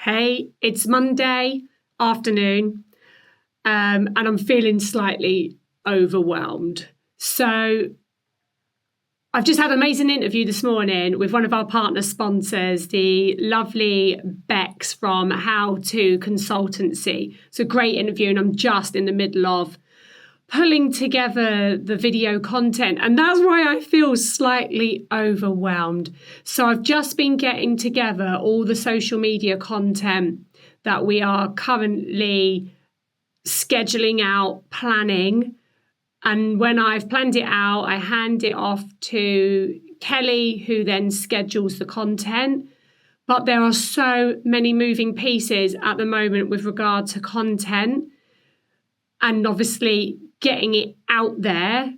Hey, it's Monday afternoon, and I'm feeling slightly overwhelmed. So I've just had an amazing interview this morning with one of our partner sponsors, the lovely Bex from How To Consultancy. It's a great interview, and I'm just in the middle of pulling together the video content, and that's why I feel slightly overwhelmed. So I've just been getting together all the social media content that we are currently scheduling out, planning. And when I've planned it out, I hand it off to Kelly, who then schedules the content. But there are so many moving pieces at the moment with regard to content, and obviously getting it out there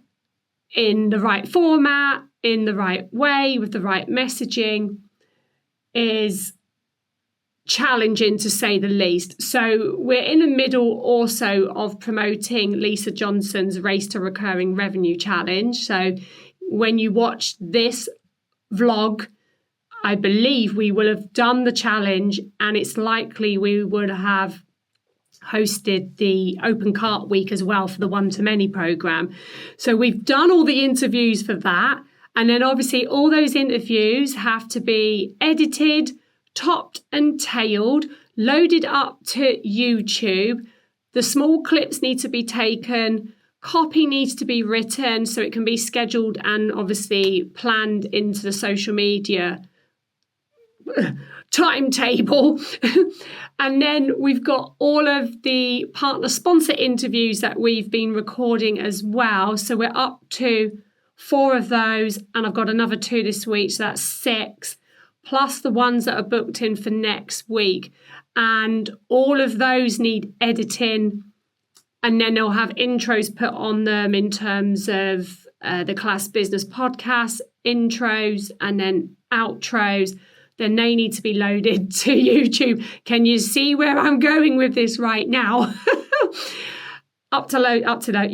in the right format, in the right way, with the right messaging is challenging, to say the least. So we're in the middle also of promoting Lisa Johnson's Race to Recurring Revenue Challenge. So when you watch this vlog, I believe we will have done the challenge, and it's likely we would have hosted the Open Cart Week as well for the One-to-Many program. So we've done all the interviews for that. And then obviously all those interviews have to be edited, topped and tailed, loaded up to YouTube. The small clips need to be taken. Copy needs to be written so it can be scheduled and obviously planned into the social media timetable. And then we've got all of the partner sponsor interviews that we've been recording as well. So we're up to 4 of those, and I've got another 2 this week, so that's 6, plus the ones that are booked in for next week. And all of those need editing, and then they'll have intros put on them in terms of the Class Business podcast intros and then outros. Then they need to be loaded to YouTube. Can you see where I'm going with this right now? up to that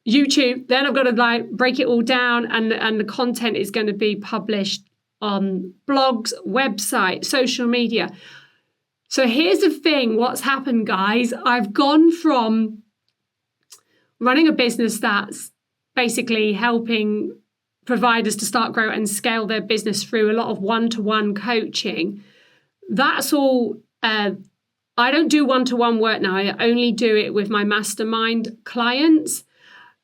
YouTube. Then I've got to break it all down, and the content is going to be published on blogs, website, social media. So here's the thing, what's happened, guys. I've gone from running a business that's basically helping providers to start, grow and scale their business through a lot of one-to-one coaching. That's all. I don't do one-to-one work now. I only do it with my mastermind clients.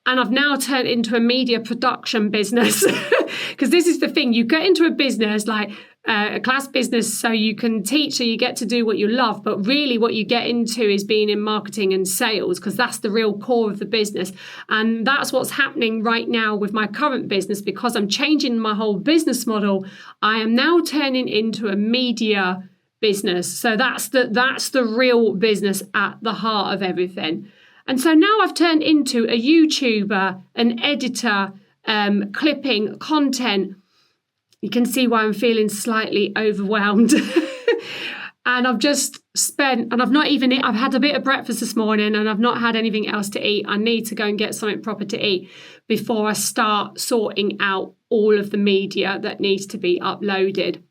And I've now turned into a media production business, because this is the thing. You get into a business like a class business so you can teach, so you get to do what you love. But really what you get into is being in marketing and sales, because that's the real core of the business. And that's what's happening right now with my current business, because I'm changing my whole business model. I am now turning into a media business. So that's the real business at the heart of everything. And so now I've turned into a YouTuber, an editor, clipping content. You can see why I'm feeling slightly overwhelmed. And I've just spent, and I've had a bit of breakfast this morning, and I've not had anything else to eat. I need to go and get something proper to eat before I start sorting out all of the media that needs to be uploaded.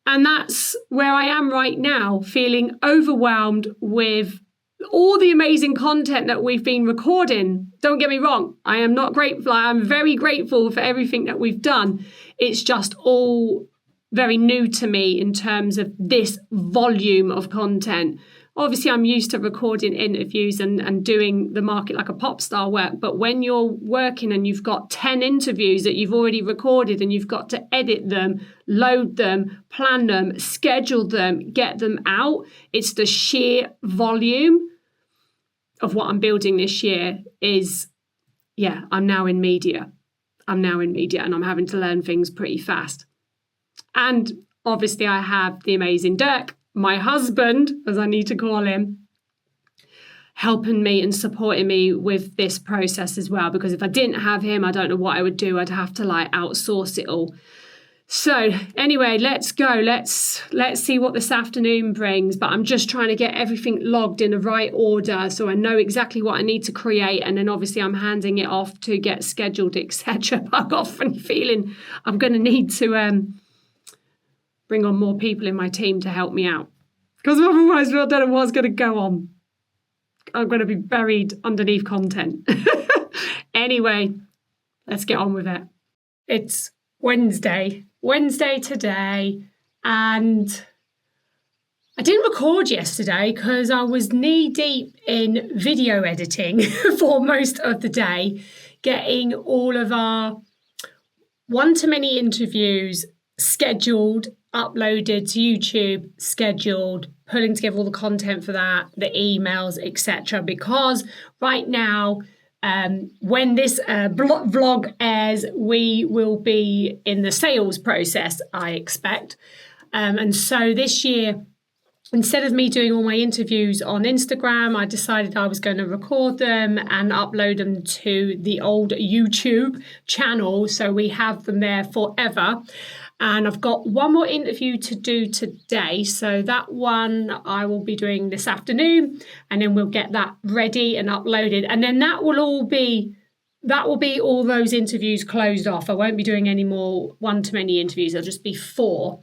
And that's where I am right now, feeling overwhelmed with all the amazing content that we've been recording. Don't get me wrong, I am not grateful. I'm very grateful for everything that we've done. It's just all very new to me in terms of this volume of content. Obviously, I'm used to recording interviews and doing the market like a pop star work. But when you're working and you've got 10 interviews that you've already recorded, and you've got to edit them, load them, plan them, schedule them, get them out, it's the sheer volume of what I'm building this year I'm now in media. And I'm having to learn things pretty fast. And obviously I have the amazing Dirk, my husband, as I need to call him, helping me and supporting me with this process as well. Because if I didn't have him, I don't know what I would do. I'd have to outsource it all. So anyway, let's go. Let's see what this afternoon brings. But I'm just trying to get everything logged in the right order so I know exactly what I need to create. And then obviously I'm handing it off to get scheduled, etc. But I've got a funny feeling I'm going to need to bring on more people in my team to help me out. Because otherwise I don't know what's going to go on. I'm going to be buried underneath content. Anyway, let's get on with it. It's Wednesday today, and I didn't record yesterday because I was knee deep in video editing for most of the day, getting all of our one-to-many interviews scheduled, uploaded to YouTube, scheduled, pulling together all the content for that, the emails, etc. Because right now, when this vlog airs, we will be in the sales process, I expect. And so this year, instead of me doing all my interviews on Instagram, I decided I was going to record them and upload them to the old YouTube channel, so we have them there forever. And I've got one more interview to do today, so that one I will be doing this afternoon, and then we'll get that ready and uploaded, and then that will be all those interviews closed off. I won't be doing any more one-to-many interviews. There'll just be 4.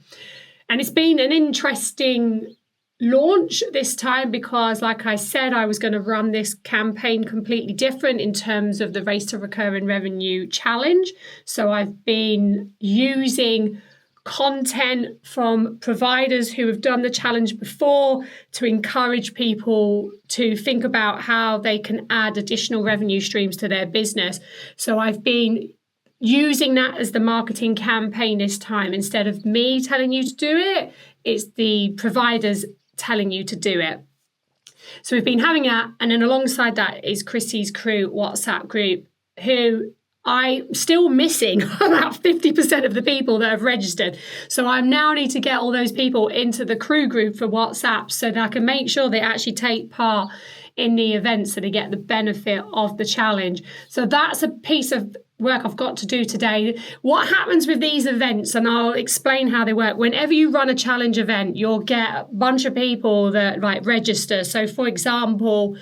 And it's been an interesting launch this time because, like I said, I was going to run this campaign completely different in terms of the Race to Recurring Revenue Challenge. So I've been using content from providers who have done the challenge before to encourage people to think about how they can add additional revenue streams to their business. So I've been using that as the marketing campaign this time. Instead of me telling you to do it, it's the providers telling you to do it. So we've been having that, and then alongside that is Chrissy's Crew WhatsApp group, who I'm still missing about 50% of the people that have registered. So I now need to get all those people into the crew group for WhatsApp so that I can make sure they actually take part in the event so they get the benefit of the challenge. So that's a piece of work I've got to do today. What happens with these events, and I'll explain how they work. Whenever you run a challenge event, you'll get a bunch of people that register. So for example,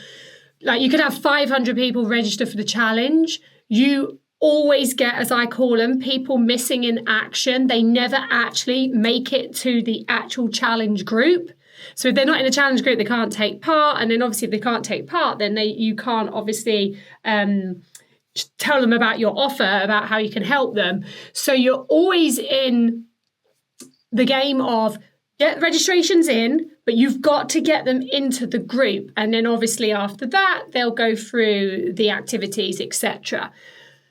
you could have 500 people register for the challenge. You always get, as I call them, people missing in action. They never actually make it to the actual challenge group. So if they're not in a challenge group, they can't take part. And then obviously if they can't take part, then you can't obviously tell them about your offer, about how you can help them. So you're always in the game of get registrations in, but you've got to get them into the group. And then obviously after that, they'll go through the activities, etc.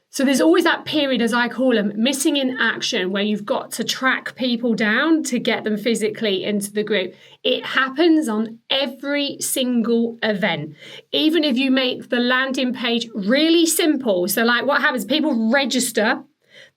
So there's always that period, as I call them, missing in action, where you've got to track people down to get them physically into the group. It happens on every single event. Even if you make the landing page really simple. So what happens, people register,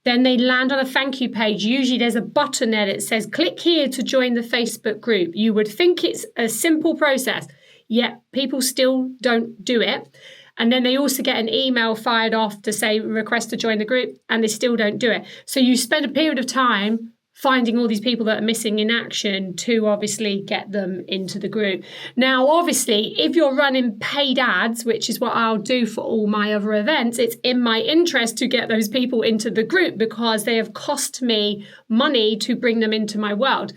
then they land on a thank you page. Usually there's a button there that says, click here to join the Facebook group. You would think it's a simple process, yet people still don't do it. And then they also get an email fired off to say request to join the group, and they still don't do it. So you spend a period of time finding all these people that are missing in action to obviously get them into the group. Now, obviously, if you're running paid ads, which is what I'll do for all my other events, it's in my interest to get those people into the group because they have cost me money to bring them into my world.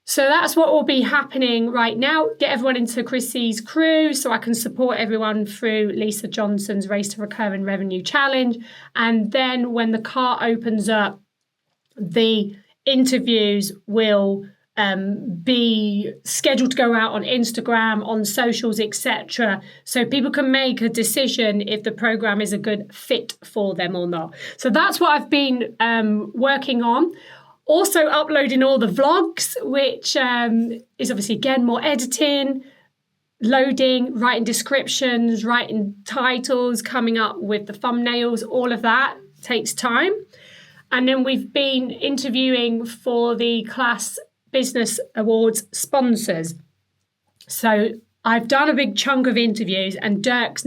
So that's what will be happening right now. Get everyone into Chrissy's Crew so I can support everyone through Lisa Johnson's Race to Recurring Revenue Challenge. And then when the cart opens up, the interviews will be scheduled to go out on Instagram, on socials, etc. So people can make a decision if the program is a good fit for them or not. So that's what I've been working on. Also uploading all the vlogs, which is obviously, again, more editing, loading, writing descriptions, writing titles, coming up with the thumbnails, all of that takes time. And then we've been interviewing for the Class Business Awards sponsors. So I've done a big chunk of interviews, and Dirk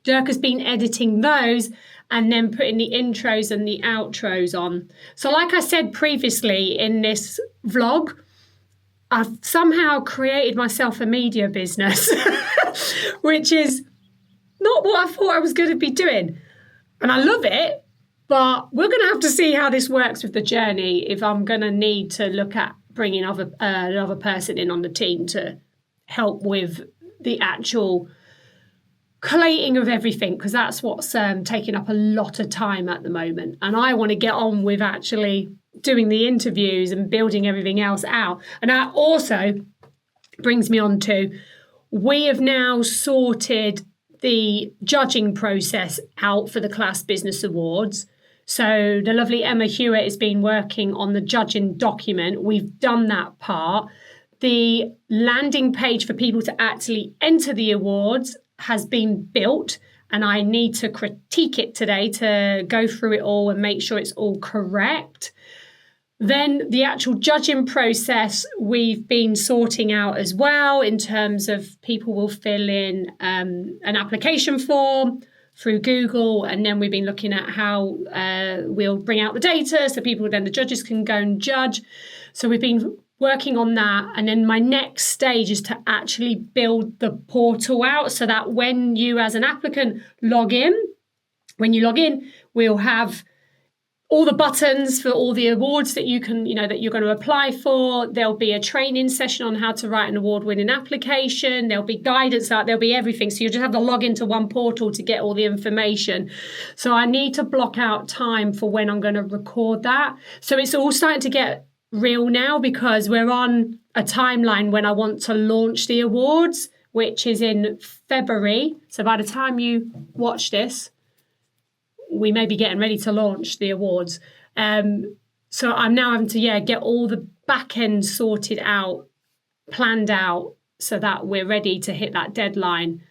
has been editing those and then putting the intros and the outros on. So like I said previously in this vlog, I've somehow created myself a media business, which is not what I thought I was going to be doing. And I love it, but we're going to have to see how this works with the journey if I'm going to need to look at bringing another person in on the team to help with the actual collating of everything, because that's what's taking up a lot of time at the moment. And I want to get on with actually doing the interviews and building everything else out. And that also brings me on to, we have now sorted the judging process out for the Class Business Awards. So the lovely Emma Hewitt has been working on the judging document. We've done that part. The landing page for people to actually enter the awards has been built, and I need to critique it today to go through it all and make sure it's all correct. Then the actual judging process we've been sorting out as well, in terms of people will fill in an application form through Google, and then we've been looking at how we'll bring out the data so the judges can go and judge. So we've been working on that, and then my next stage is to actually build the portal out so that when you as an applicant log in, we'll have all the buttons for all the awards that you can, that you're going to apply for. There'll be a training session on how to write an award-winning application. There'll be guidance out. There'll be everything. So you just have to log into one portal to get all the information. So I need to block out time for when I'm going to record that. So it's all starting to get real now, because we're on a timeline when I want to launch the awards, which is in February. So by the time you watch this, we may be getting ready to launch the awards. So I'm now having to get all the back end sorted out, planned out, so that we're ready to hit that deadline,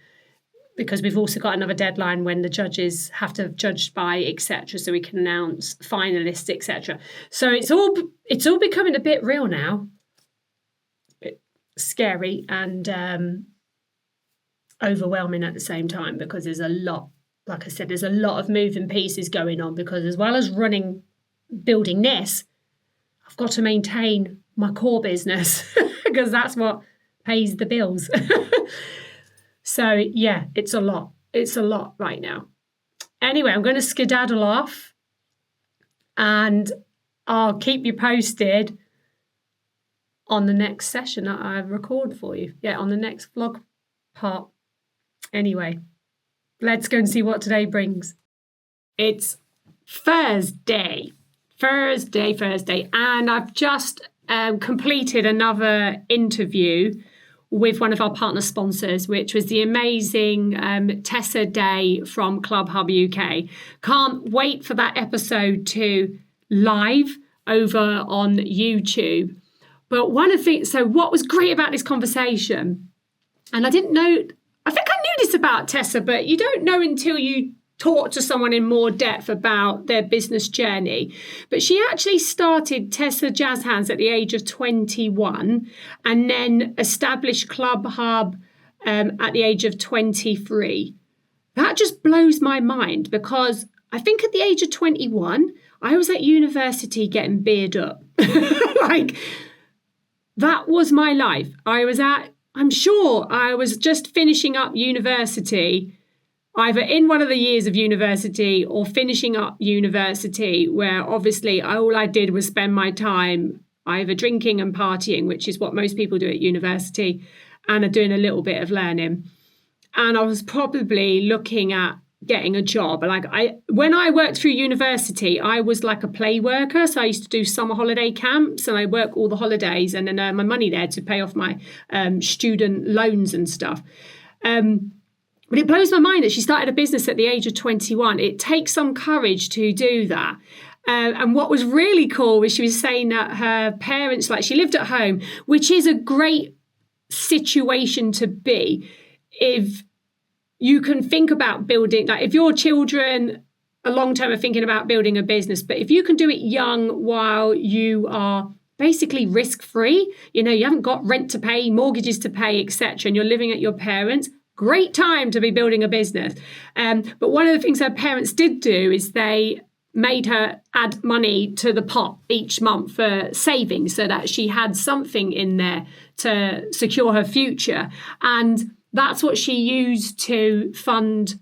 because we've also got another deadline when the judges have to have judged by, etc., so we can announce finalists, etc. So it's all becoming a bit real now, a bit scary and overwhelming at the same time, because there's a lot. Like I said, there's a lot of moving pieces going on, because as well as building this, I've got to maintain my core business because that's what pays the bills. So yeah, it's a lot. It's a lot right now. Anyway, I'm going to skedaddle off, and I'll keep you posted on the next session that I record for you. Yeah, on the next vlog part. Anyway. Let's go and see what today brings. It's Thursday, and I've just completed another interview with one of our partner sponsors, which was the amazing Tessa Day from Club Hub UK. Can't wait for that episode to live over on YouTube. But what was great about this conversation, and I didn't know, I think I knew this about Tessa, but you don't know until you talk to someone in more depth about their business journey. But she actually started Tessa Jazz Hands at the age of 21, and then established Club Hub at the age of 23. That just blows my mind, because I think at the age of 21, I was at university getting beard up. That was my life. I'm sure I was just finishing up university, either in one of the years of university or finishing up university, where obviously all I did was spend my time either drinking and partying, which is what most people do at university, and are doing a little bit of learning. And I was probably looking at getting a job. When I worked through university, I was like a play worker. So I used to do summer holiday camps, and I work all the holidays and then earn my money there to pay off my student loans and stuff. But it blows my mind that she started a business at the age of 21. It takes some courage to do that. And what was really cool was she was saying that her parents, she lived at home, which is a great situation to be if you can think about building, if your children a long term are thinking about building a business, but if you can do it young while you are basically risk-free, you haven't got rent to pay, mortgages to pay, etc., and you're living at your parents', great time to be building a business. But one of the things her parents did do is they made her add money to the pot each month for savings, so that she had something in there to secure her future. And that's what she used to fund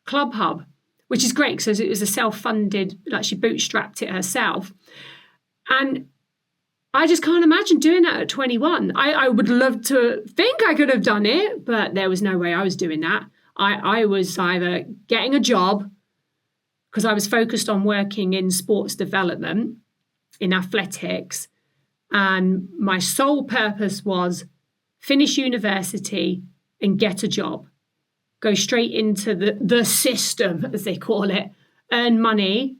Club Hub, which is great because it was a self-funded, she bootstrapped it herself. And I just can't imagine doing that at 21. I would love to think I could have done it, but there was no way I was doing that. I was either getting a job, because I was focused on working in sports development, in athletics, and my sole purpose was finish university and get a job, go straight into the system, as they call it, earn money,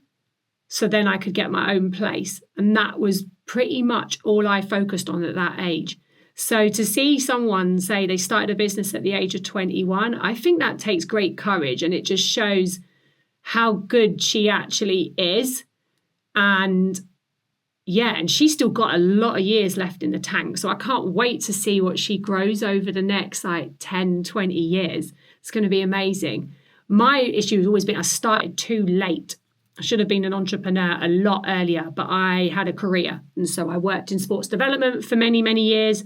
so then I could get my own place. And that was pretty much all I focused on at that age. So to see someone say they started a business at the age of 21, I think that takes great courage, and it just shows how good she actually is. And yeah, and she's still got a lot of years left in the tank. So I can't wait to see what she grows over the next 10, 20 years. It's going to be amazing. My issue has always been I started too late. I should have been an entrepreneur a lot earlier, but I had a career. And so I worked in sports development for many, many years.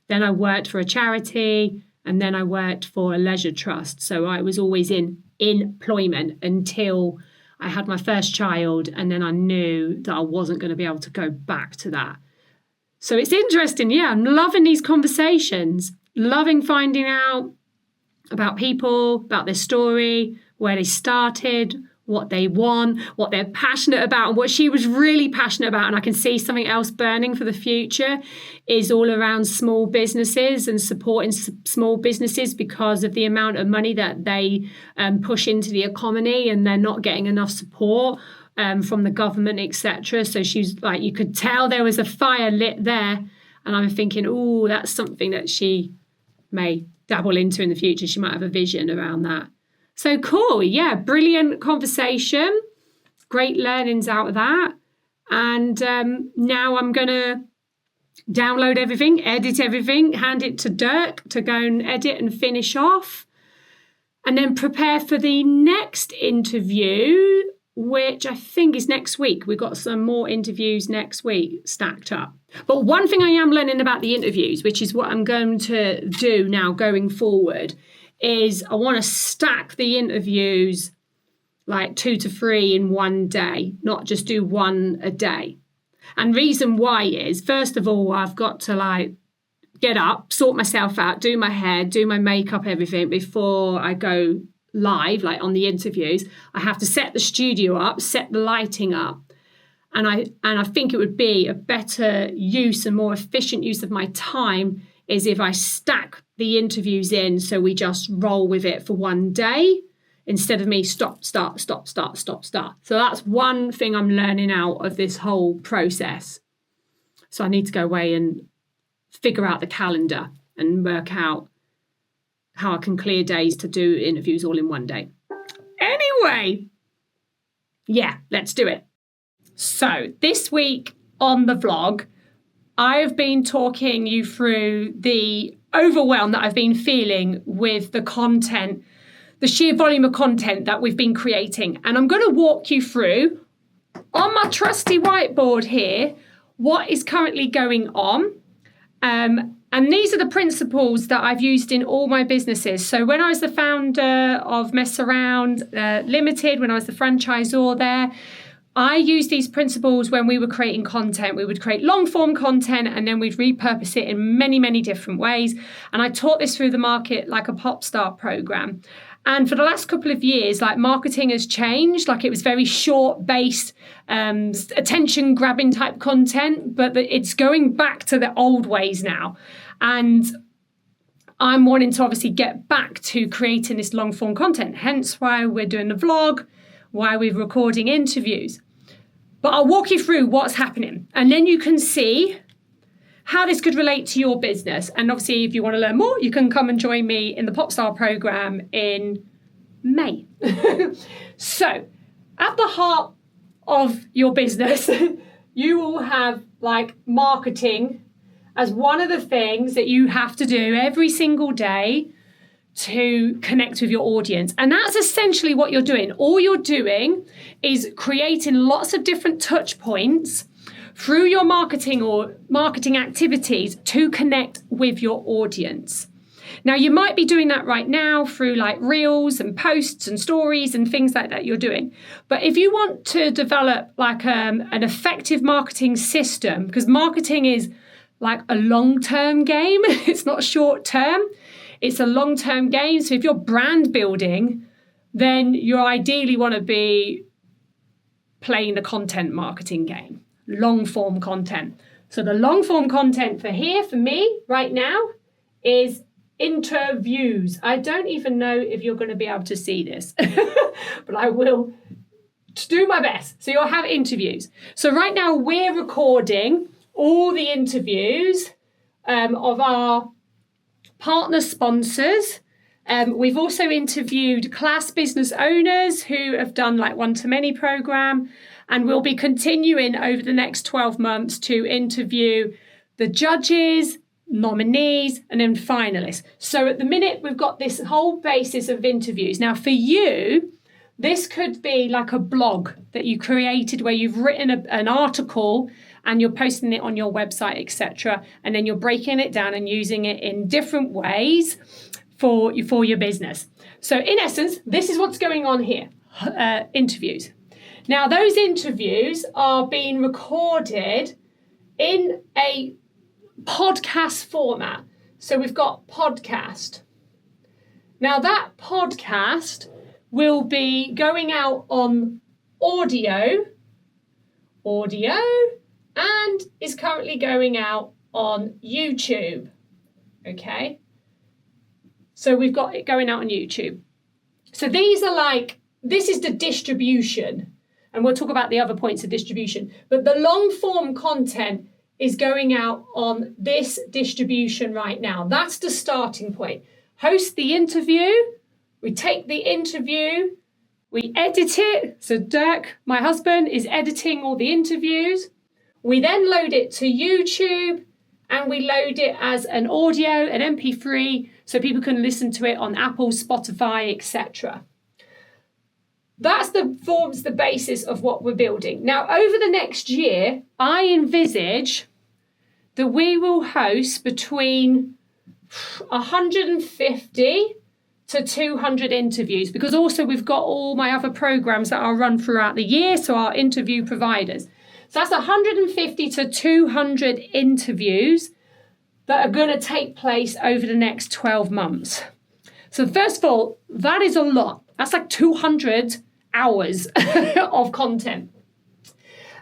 Then I worked for a charity, and then I worked for a leisure trust. So I was always in employment until I had my first child, and then I knew that I wasn't going to be able to go back to that. So it's interesting. Yeah, I'm loving these conversations, loving finding out about people, about their story, where they started, what they want, what they're passionate about, and what she was really passionate about. And I can see something else burning for the future is all around small businesses and supporting small businesses because of the amount of money that they push into the economy, and they're not getting enough support from the government, etc. So she's like, you could tell there was a fire lit there. And I'm thinking, oh, that's something that she may dabble into in the future. She might have a vision around that. So cool. Yeah, brilliant conversation. Great learnings out of that. And now I'm going to download everything, edit everything, hand it to Dirk to go and edit and finish off. And then prepare for the next interview, which I think is next week. We've got some more interviews next week stacked up. But one thing I am learning about the interviews, which is what I'm going to do now going forward, is I want to stack the interviews 2 to 3 in one day, not just do one a day. And reason why is, first of all, I've got to get up, sort myself out, do my hair, do my makeup, everything before I go live, on the interviews. I have to set the studio up, set the lighting up. And I think it would be a better use and more efficient use of my time is if I stack the interviews in, so we just roll with it for one day instead of me stop, start, stop, start, stop, start. So that's one thing I'm learning out of this whole process. So I need to go away and figure out the calendar and work out how I can clear days to do interviews all in one day. Anyway, yeah, let's do it. So this week on the vlog, I've been talking you through the overwhelm that I've been feeling with the content, the sheer volume of content that we've been creating. And I'm going to walk you through on my trusty whiteboard here what is currently going on. And these are the principles that I've used in all my businesses. So when I was the founder of Mess Around Limited, when I was the franchisor there, I used these principles when we were creating content. We would create long form content and then we'd repurpose it in many, many different ways. And I taught this through the Market Like a Pop Star program. And for the last couple of years, marketing has changed. It was very short based, attention grabbing type content, but it's going back to the old ways now. And I'm wanting to obviously get back to creating this long form content, hence why we're doing the vlog, why we're recording interviews. But I'll walk you through what's happening, and then you can see how this could relate to your business. And obviously, if you want to learn more, you can come and join me in the Popstar program in May. So, at the heart of your business, you will have marketing as one of the things that you have to do every single day to connect with your audience. And that's essentially what you're doing. All you're doing is creating lots of different touch points through your marketing or marketing activities to connect with your audience. Now, you might be doing that right now through like reels and posts and stories and things like that you're doing. But if you want to develop like an effective marketing system, because marketing is like a long-term game, it's not short-term, it's a long-term game. So if you're brand building, then you ideally want to be playing the content marketing game, long-form content. So the long-form content for me right now is interviews. I don't even know if you're going to be able to see this, but I will do my best. So you'll have interviews. So right now we're recording all the interviews of our partner sponsors. We've also interviewed class business owners who have done like one-to-many program, and we'll be continuing over the next 12 months to interview the judges, nominees, and then finalists. So at the minute, we've got this whole basis of interviews. Now for you, this could be like a blog that you created where you've written an article and you're posting it on your website, etc. And then you're breaking it down and using it in different ways for your business. So in essence, this is what's going on here, interviews. Now those interviews are being recorded in a podcast format. So we've got podcast. Now that podcast will be going out on audio, and is currently going out on YouTube. Okay. So we've got it going out on YouTube. So these are like, this is the distribution. And we'll talk about the other points of distribution. But the long form content is going out on this distribution right now. That's the starting point. Host the interview. We take the interview. We edit it. So Dirk, my husband, is editing all the interviews. We then load it to YouTube, and we load it as an audio, an MP3, so people can listen to it on Apple, Spotify, etc. That forms the basis of what we're building. Now, over the next year, I envisage that we will host between 150 to 200 interviews, because also we've got all my other programs that I'll run throughout the year, so our interview providers. So that's 150 to 200 interviews that are going to take place over the next 12 months. So first of all, that is a lot. That's like 200 hours of content.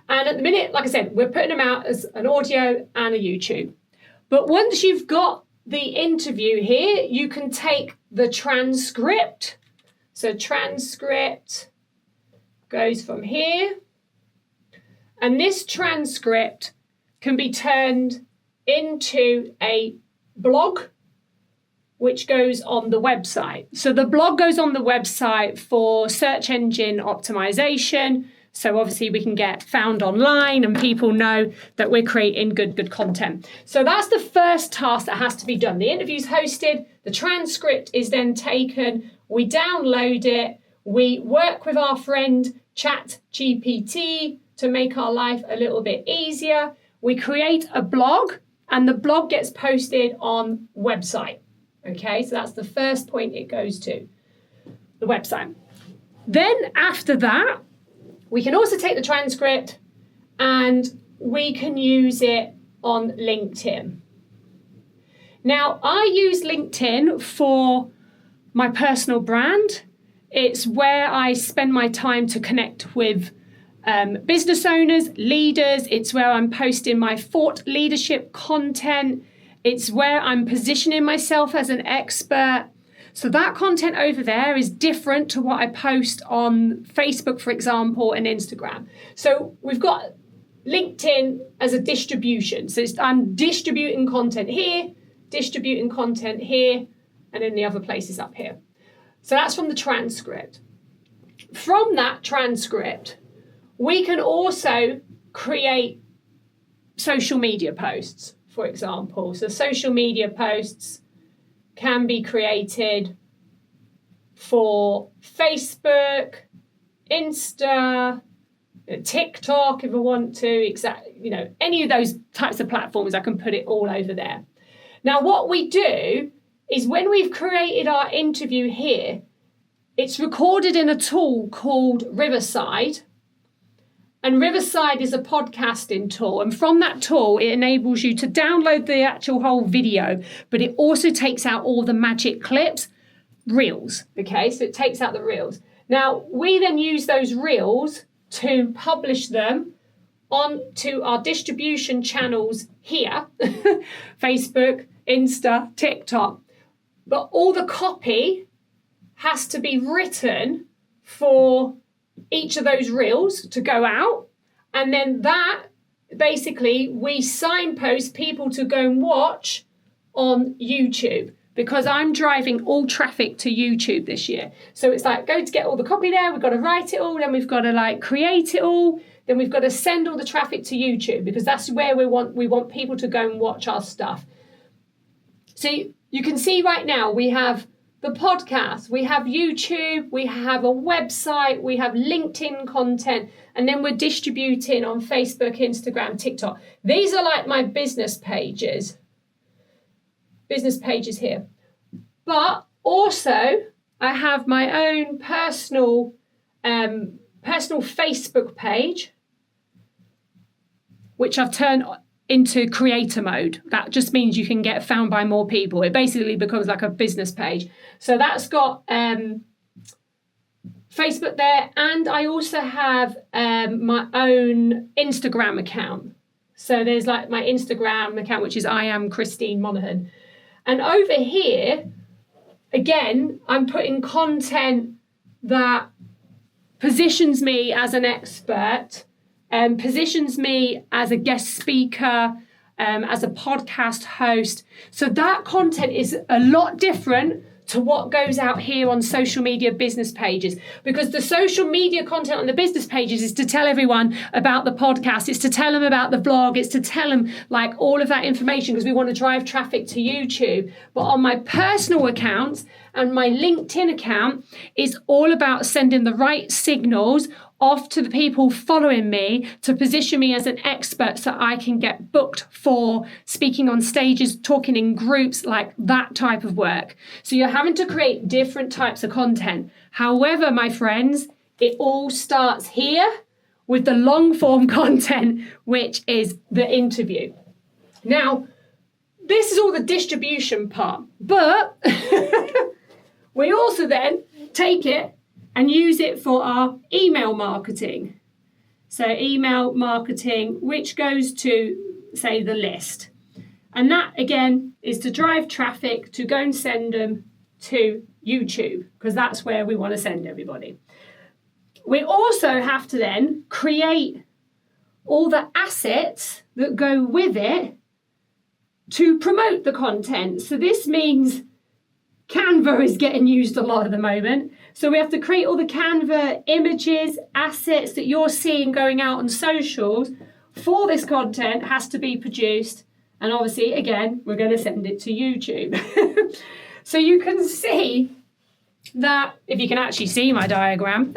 And at the minute, like I said, we're putting them out as an audio and a YouTube. But once you've got the interview here, you can take the transcript. So transcript goes from here. And this transcript can be turned into a blog, which goes on the website. So the blog goes on the website for search engine optimization. So obviously we can get found online and people know that we're creating good content. So that's the first task that has to be done. The interview's hosted, the transcript is then taken, we download it, we work with our friend ChatGPT to make our life a little bit easier. We create a blog, and the blog gets posted on website. Okay, so that's the first point it goes to, the website. Then after that, we can also take the transcript and we can use it on LinkedIn. Now, I use LinkedIn for my personal brand. It's where I spend my time to connect with business owners, leaders. It's where I'm posting my thought leadership content. It's where I'm positioning myself as an expert. So that content over there is different to what I post on Facebook, for example, and Instagram. So we've got LinkedIn as a distribution. So I'm distributing content here, and then the other places up here. So that's from the transcript. From that transcript, we can also create social media posts, for example. So social media posts can be created for Facebook, Insta, TikTok if I want to, any of those types of platforms, I can put it all over there. Now, what we do is when we've created our interview here, it's recorded in a tool called Riverside. And Riverside is a podcasting tool. And from that tool, it enables you to download the actual whole video, but it also takes out all the magic clips, reels. Okay, so it takes out the reels. Now, we then use those reels to publish them onto our distribution channels here, Facebook, Insta, TikTok. But all the copy has to be written for each of those reels to go out, and then that basically we signpost people to go and watch on YouTube, because I'm driving all traffic to YouTube this year. So it's like, go to get all the copy there, we've got to write it all, then we've got to like create it all, then we've got to send all the traffic to YouTube, because that's where we want people to go and watch our stuff. So you can see right now we have the podcast, we have YouTube, we have a website, we have LinkedIn content, and then we're distributing on Facebook, Instagram, TikTok. These are like my business pages here. But also I have my own personal Facebook page, which I've turned into creator mode. That just means you can get found by more people. It basically becomes like a business page. So that's got Facebook there, and I also have my own Instagram account. So there's like my Instagram account, which is I am Christine Monaghan. And over here, again, I'm putting content that positions me as an expert, positions me as a guest speaker, as a podcast host. So that content is a lot different to what goes out here on social media business pages, because the social media content on the business pages is to tell everyone about the podcast, it's to tell them about the blog, it's to tell them like all of that information, because we want to drive traffic to YouTube. But on my personal accounts and my LinkedIn account, is all about sending the right signals off to the people following me to position me as an expert, so I can get booked for speaking on stages, talking in groups, like that type of work. So you're having to create different types of content. However, my friends, it all starts here with the long form content, which is the interview. Now, this is all the distribution part, but we also then take it and use it for our email marketing. So email marketing, which goes to, say, the list. And that, again, is to drive traffic to go and send them to YouTube, because that's where we want to send everybody. We also have to then create all the assets that go with it to promote the content. So this means Canva is getting used a lot at the moment. So we have to create all the Canva images, assets that you're seeing going out on socials for this content has to be produced. And obviously, again, we're going to send it to YouTube. So you can see that, if you can actually see my diagram,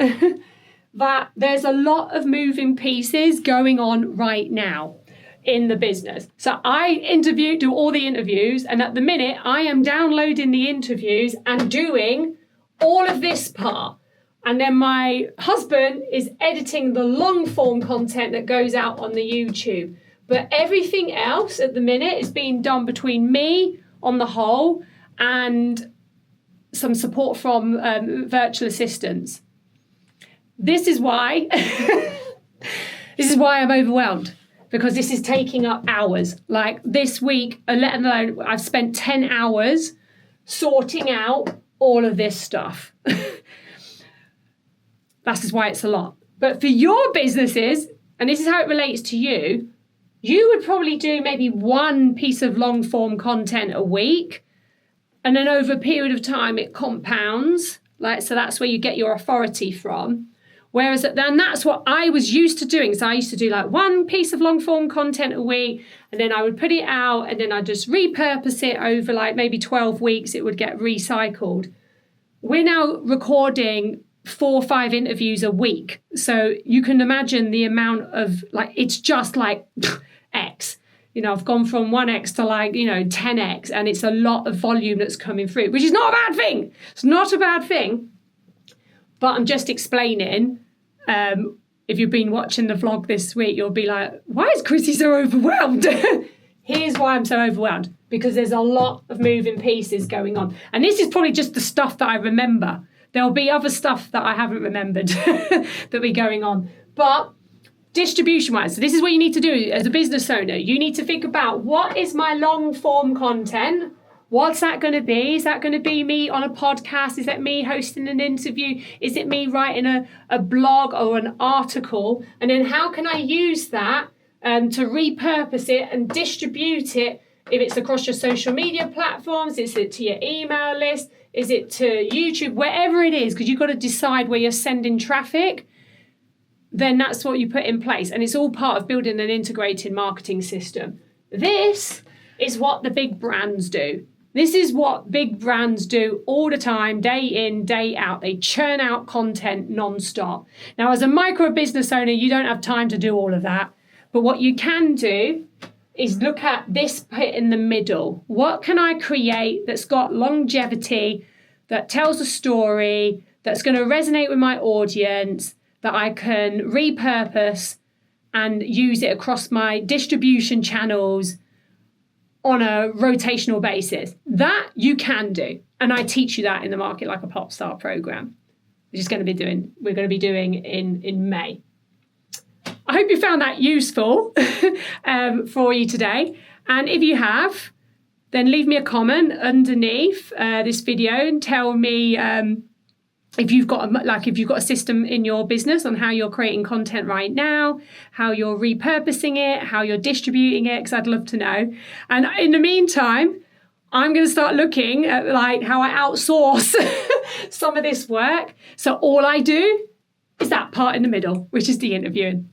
that there's a lot of moving pieces going on right now in the business. So I do all the interviews, and at the minute I am downloading the interviews and doing all of this part. And then my husband is editing the long form content that goes out on the YouTube. But everything else at the minute is being done between me on the whole and some support from virtual assistants. This is why I'm overwhelmed, because this is taking up hours. Like this week, let alone I've spent 10 hours sorting out all of this stuff. That's just why it's a lot. But for your businesses, and this is how it relates to you, you would probably do maybe one piece of long form content a week. And then over a period of time, it compounds. So that's where you get your authority from. Whereas then that's what I was used to doing. So I used to do like one piece of long form content a week, and then I would put it out, and then I'd just repurpose it over like maybe 12 weeks. It would get recycled. We're now recording 4 or 5 interviews a week. So you can imagine the amount of it's just like X. I've gone from 1x to 10x, and it's a lot of volume that's coming through, which is not a bad thing. It's not a bad thing. But I'm just explaining, if you've been watching the vlog this week, you'll be like, why is Chrissy so overwhelmed? Here's why I'm so overwhelmed, because there's a lot of moving pieces going on. And this is probably just the stuff that I remember. There'll be other stuff that I haven't remembered that'll be going on. But distribution-wise, so this is what you need to do as a business owner. You need to think about, what is my long-form content? What's that going to be? Is that going to be me on a podcast? Is that me hosting an interview? Is it me writing a blog or an article? And then how can I use that to repurpose it and distribute it? If it's across your social media platforms, is it to your email list? Is it to YouTube? Wherever it is, because you've got to decide where you're sending traffic. Then that's what you put in place. And it's all part of building an integrated marketing system. This is what the big brands do. This is what big brands do all the time, day in, day out. They churn out content non-stop. Now, as a micro business owner, you don't have time to do all of that. But what you can do is look at this bit in the middle. What can I create that's got longevity, that tells a story, that's going to resonate with my audience, that I can repurpose and use it across my distribution channels on a rotational basis? That you can do. And I teach you that in the Market Like a Pop Star program, which is we're going to be doing in May. I hope you found that useful for you today. And if you have, then leave me a comment underneath this video and tell me if you've got a system in your business on how you're creating content right now, how you're repurposing it, how you're distributing it, because I'd love to know. And in the meantime, I'm going to start looking at how I outsource some of this work. So all I do is that part in the middle, which is the interviewing.